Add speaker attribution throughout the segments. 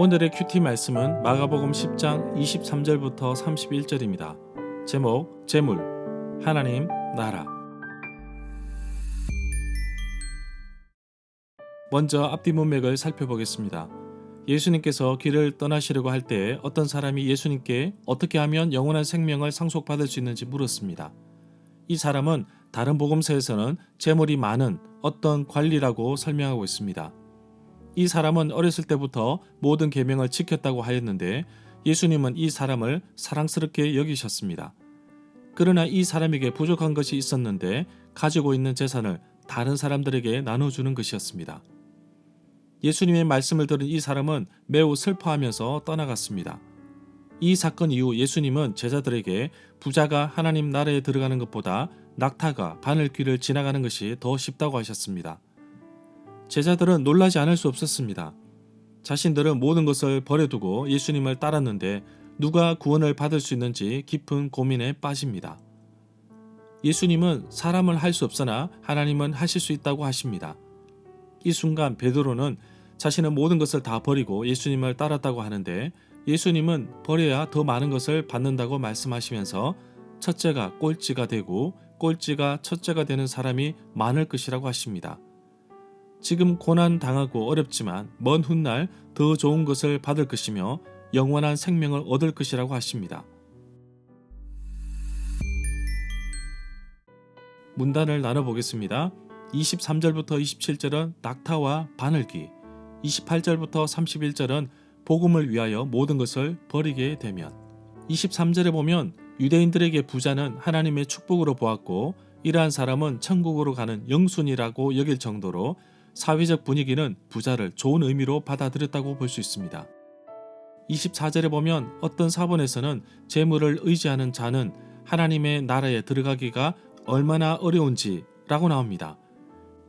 Speaker 1: 오늘의 큐티 말씀은 마가복음 10장 23절부터 31절입니다. 제목, 재물, 하나님, 나라. 먼저 앞뒤 문맥을 살펴보겠습니다. 예수님께서 길을 떠나시려고 할 때 어떤 사람이 예수님께 어떻게 하면 영원한 생명을 상속받을 수 있는지 물었습니다. 이 사람은 다른 복음서에서는 재물이 많은 어떤 관리라고 설명하고 있습니다. 이 사람은 어렸을 때부터 모든 계명을 지켰다고 하였는데 예수님은 이 사람을 사랑스럽게 여기셨습니다. 그러나 이 사람에게 부족한 것이 있었는데 가지고 있는 재산을 다른 사람들에게 나눠주는 것이었습니다. 예수님의 말씀을 들은 이 사람은 매우 슬퍼하면서 떠나갔습니다. 이 사건 이후 예수님은 제자들에게 부자가 하나님 나라에 들어가는 것보다 낙타가 바늘길을 지나가는 것이 더 쉽다고 하셨습니다. 제자들은 놀라지 않을 수 없었습니다. 자신들은 모든 것을 버려두고 예수님을 따랐는데 누가 구원을 받을 수 있는지 깊은 고민에 빠집니다. 예수님은 사람은 할 수 없으나 하나님은 하실 수 있다고 하십니다. 이 순간 베드로는 자신은 모든 것을 다 버리고 예수님을 따랐다고 하는데 예수님은 버려야 더 많은 것을 받는다고 말씀하시면서 첫째가 꼴찌가 되고 꼴찌가 첫째가 되는 사람이 많을 것이라고 하십니다. 지금 고난 당하고 어렵지만 먼 훗날 더 좋은 것을 받을 것이며 영원한 생명을 얻을 것이라고 하십니다. 문단을 나눠보겠습니다. 23절부터 27절은 낙타와 바늘귀, 28절부터 31절은 복음을 위하여 모든 것을 버리게 되면, 23절에 보면 유대인들에게 부자는 하나님의 축복으로 보았고 이러한 사람은 천국으로 가는 영순이라고 여길 정도로 사회적 분위기는 부자를 좋은 의미로 받아들였다고 볼 수 있습니다. 24절에 보면 어떤 사본에서는 재물을 의지하는 자는 하나님의 나라에 들어가기가 얼마나 어려운지 라고 나옵니다.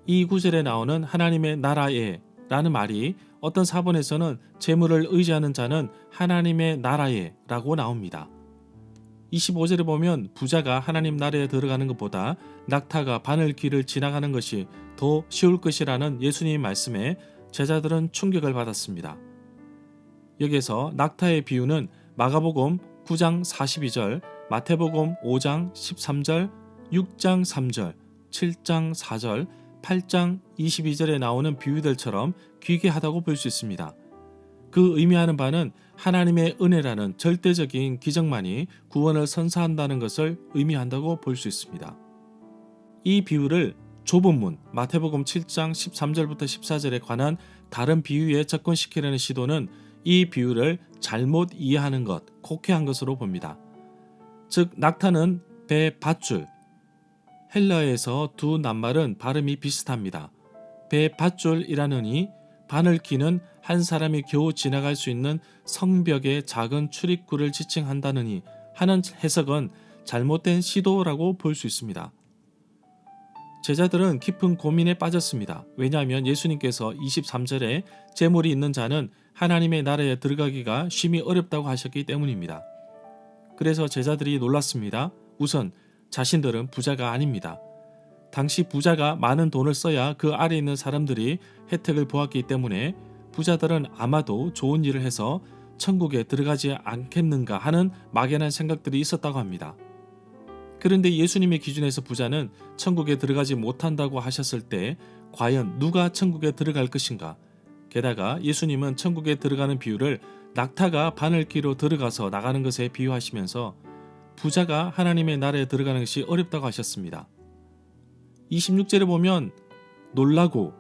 Speaker 1: 이 구절에 나오는 하나님의 나라에 라는 말이 어떤 사본에서는 재물을 의지하는 자는 하나님의 나라에 라고 나옵니다. 25절에 보면 부자가 하나님 나라에 들어가는 것보다 낙타가 바늘길을 지나가는 것이 더 쉬울 것이라는 예수님의 말씀에 제자들은 충격을 받았습니다. 여기에서 낙타의 비유는 마가복음 9장 42절, 마태복음 5장 13절, 6장 3절, 7장 4절, 8장 22절에 나오는 비유들처럼 귀괴하다고 볼 수 있습니다. 그 의미하는 바는 하나님의 은혜라는 절대적인 기적만이 구원을 선사한다는 것을 의미한다고 볼 수 있습니다. 이 비유를 좁은 문, 마태복음 7장 13절부터 14절에 관한 다른 비유에 접근시키려는 시도는 이 비유를 잘못 이해하는 것, 곡해한 것으로 봅니다. 즉 낙타는 배 밧줄, 헬라어에서 두 낱말은 발음이 비슷합니다. 배 밧줄이라느니 바늘귀는 한 사람이 겨우 지나갈 수 있는 성벽의 작은 출입구를 지칭한다느니 하는 해석은 잘못된 시도라고 볼 수 있습니다. 제자들은 깊은 고민에 빠졌습니다. 왜냐하면 예수님께서 23절에 재물이 있는 자는 하나님의 나라에 들어가기가 심히 어렵다고 하셨기 때문입니다. 그래서 제자들이 놀랐습니다. 우선 자신들은 부자가 아닙니다. 당시 부자가 많은 돈을 써야 그 아래 있는 사람들이 혜택을 보았기 때문에 부자들은 아마도 좋은 일을 해서 천국에 들어가지 않겠는가 하는 막연한 생각들이 있었다고 합니다. 그런데 예수님의 기준에서 부자는 천국에 들어가지 못한다고 하셨을 때 과연 누가 천국에 들어갈 것인가? 게다가 예수님은 천국에 들어가는 비유를 낙타가 바늘귀로 들어가서 나가는 것에 비유하시면서 부자가 하나님의 나라에 들어가는 것이 어렵다고 하셨습니다. 26절에 보면 놀라고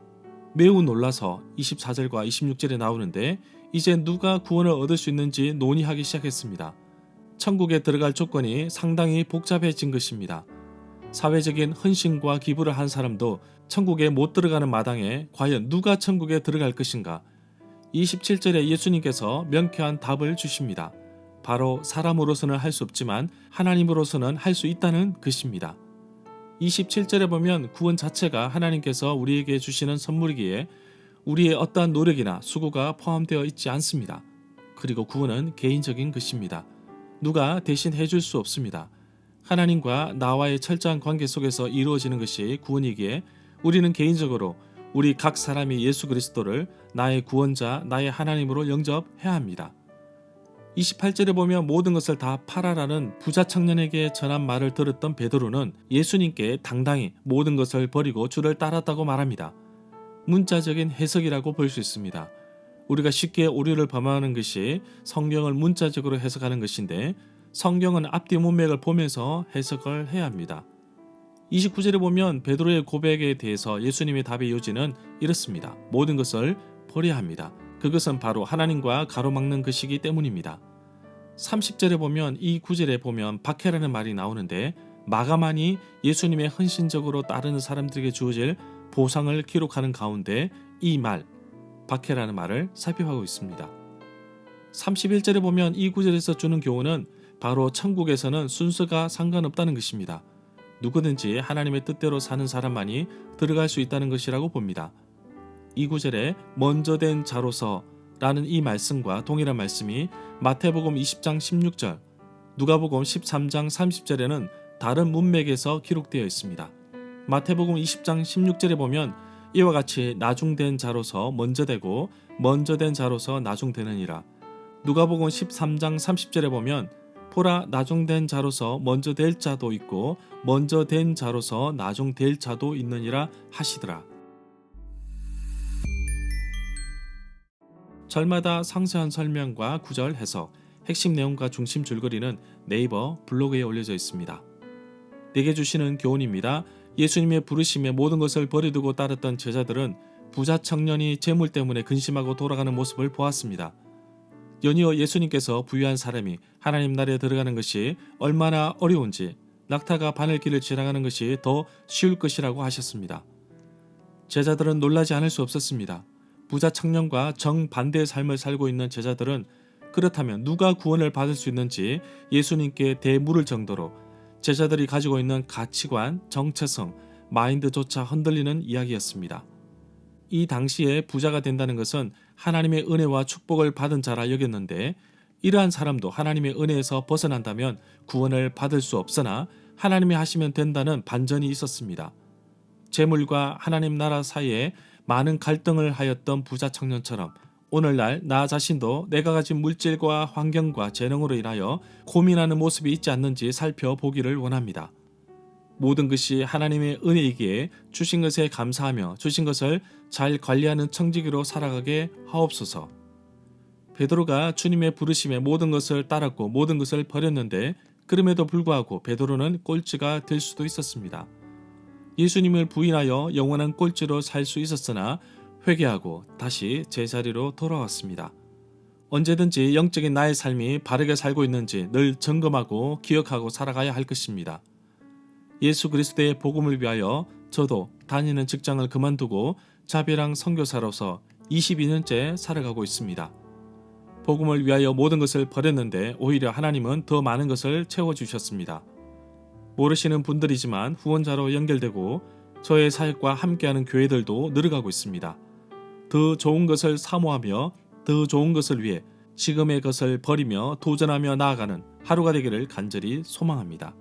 Speaker 1: 매우 놀라서 24절과 26절에 나오는데 이제 누가 구원을 얻을 수 있는지 논의하기 시작했습니다. 천국에 들어갈 조건이 상당히 복잡해진 것입니다. 사회적인 헌신과 기부를 한 사람도 천국에 못 들어가는 마당에 과연 누가 천국에 들어갈 것인가? 27절에 예수님께서 명쾌한 답을 주십니다. 바로 사람으로서는 할 수 없지만 하나님으로서는 할 수 있다는 것입니다. 27절에 보면 구원 자체가 하나님께서 우리에게 주시는 선물이기에 우리의 어떠한 노력이나 수고가 포함되어 있지 않습니다. 그리고 구원은 개인적인 것입니다. 누가 대신 해줄 수 없습니다. 하나님과 나와의 철저한 관계 속에서 이루어지는 것이 구원이기에 우리는 개인적으로 우리 각 사람이 예수 그리스도를 나의 구원자, 나의 하나님으로 영접해야 합니다. 28절에 보면 모든 것을 다 팔아라는 부자 청년에게 전한 말을 들었던 베드로는 예수님께 당당히 모든 것을 버리고 주를 따랐다고 말합니다. 문자적인 해석이라고 볼 수 있습니다. 우리가 쉽게 오류를 범하는 것이 성경을 문자적으로 해석하는 것인데 성경은 앞뒤 문맥을 보면서 해석을 해야 합니다. 29절에 보면 베드로의 고백에 대해서 예수님의 답의 요지는 이렇습니다. 모든 것을 버려야 합니다. 그것은 바로 하나님과 가로막는 것이기 때문입니다. 30절에 보면 이 구절에 보면 박해라는 말이 나오는데 마가만이 예수님의 헌신적으로 따르는 사람들에게 주어질 보상을 기록하는 가운데 이 말, 박해라는 말을 삽입하고 있습니다. 31절에 보면 이 구절에서 주는 교훈은 바로 천국에서는 순서가 상관없다는 것입니다. 누구든지 하나님의 뜻대로 사는 사람만이 들어갈 수 있다는 것이라고 봅니다. 이 구절에 먼저 된 자로서 라는 이 말씀과 동일한 말씀이 마태복음 20장 16절, 누가복음 13장 30절에는 다른 문맥에서 기록되어 있습니다. 마태복음 20장 16절에 보면 이와 같이 나중된 자로서 먼저 되고 먼저 된 자로서 나중되느니라. 누가복음 13장 30절에 보면 보라 나중된 자로서 먼저 될 자도 있고 먼저 된 자로서 나중될 자도 있느니라 하시더라. 절마다 상세한 설명과 구절 해석, 핵심 내용과 중심 줄거리는 네이버 블로그에 올려져 있습니다. 내게 주시는 교훈입니다. 예수님의 부르심에 모든 것을 버려두고 따랐던 제자들은 부자 청년이 재물 때문에 근심하고 돌아가는 모습을 보았습니다. 연이어 예수님께서 부유한 사람이 하나님 나라에 들어가는 것이 얼마나 어려운지 낙타가 바늘길을 지나가는 것이 더 쉬울 것이라고 하셨습니다. 제자들은 놀라지 않을 수 없었습니다. 부자 청년과 정반대의 삶을 살고 있는 제자들은 그렇다면 누가 구원을 받을 수 있는지 예수님께 대물을 정도로 제자들이 가지고 있는 가치관, 정체성, 마인드조차 흔들리는 이야기였습니다. 이 당시에 부자가 된다는 것은 하나님의 은혜와 축복을 받은 자라 여겼는데 이러한 사람도 하나님의 은혜에서 벗어난다면 구원을 받을 수 없으나 하나님이 하시면 된다는 반전이 있었습니다. 재물과 하나님 나라 사이에 많은 갈등을 하였던 부자 청년처럼 오늘날 나 자신도 내가 가진 물질과 환경과 재능으로 인하여 고민하는 모습이 있지 않는지 살펴보기를 원합니다. 모든 것이 하나님의 은혜이기에 주신 것에 감사하며 주신 것을 잘 관리하는 청지기로 살아가게 하옵소서. 베드로가 주님의 부르심에 모든 것을 따랐고 모든 것을 버렸는데 그럼에도 불구하고 베드로는 꼴찌가 될 수도 있었습니다. 예수님을 부인하여 영원한 꼴찌로 살 수 있었으나 회개하고 다시 제자리로 돌아왔습니다. 언제든지 영적인 나의 삶이 바르게 살고 있는지 늘 점검하고 기억하고 살아가야 할 것입니다. 예수 그리스도의 복음을 위하여 저도 다니는 직장을 그만두고 자비랑 선교사로서 22년째 살아가고 있습니다. 복음을 위하여 모든 것을 버렸는데 오히려 하나님은 더 많은 것을 채워주셨습니다. 모르시는 분들이지만 후원자로 연결되고 저의 사역과 함께하는 교회들도 늘어가고 있습니다. 더 좋은 것을 사모하며 더 좋은 것을 위해 지금의 것을 버리며 도전하며 나아가는 하루가 되기를 간절히 소망합니다.